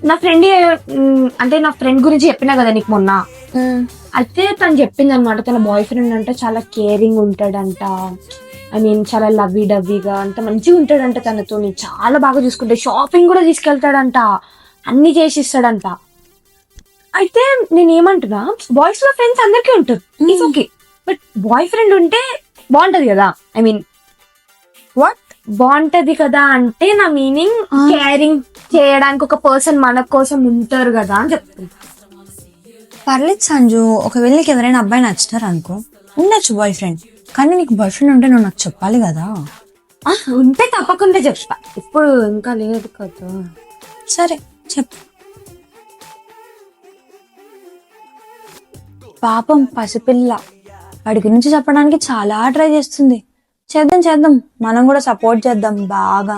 నా ఫ్రెండ్ అంటే నా ఫ్రెండ్ గురించి చెప్పినా కదా నీకు మొన్న. అయితే తను చెప్పింది అనమాట, తన బాయ్ ఫ్రెండ్ అంటే చాలా కేరింగ్ ఉంటాడంట. ఐ మీన్ చాలా లవ్వీ డవ్వీగా అంత మంచిగా ఉంటాడంట, తనతో చాలా బాగా చూసుకుంటే షాపింగ్ కూడా తీసుకెళ్తాడంట, అన్ని చేసిస్తాడంట. అయితే నేను ఏమంటున్నా, బాయ్స్ లో ఫ్రెండ్స్ అందరికీ ఉంటారు, it's okay. But boy friend ఉంటే బాగుంటది కదా, ఐ మీన్ వాట్ బాగుంటది కదా అంటే నా మీనింగ్ కేరింగ్ చేయడానికి ఒక పర్సన్ మన కోసం ఉంటారు కదా అని చెప్తుంది. పర్లేదు సంజు, ఒకవేళ నీకు ఎవరైనా అబ్బాయి నచ్చుతారు అనుకో, ఉండొచ్చు బాయ్ ఫ్రెండ్, కానీ నీకు బాయ్ ఫ్రెండ్ ఉంటే నువ్వు నాకు చెప్పాలి కదా. ఉంటే తప్పకుండా చెప్తా, ఇప్పుడు ఇంకా లేదు కదా. సరే చెప్పు. పాపం పసిపిల్ల, వాడి గురించి చెప్పడానికి చాలా ట్రై చేస్తుంది. చేద్దాం చేద్దాం, మనం కూడా సపోర్ట్ చేద్దాం బాగా.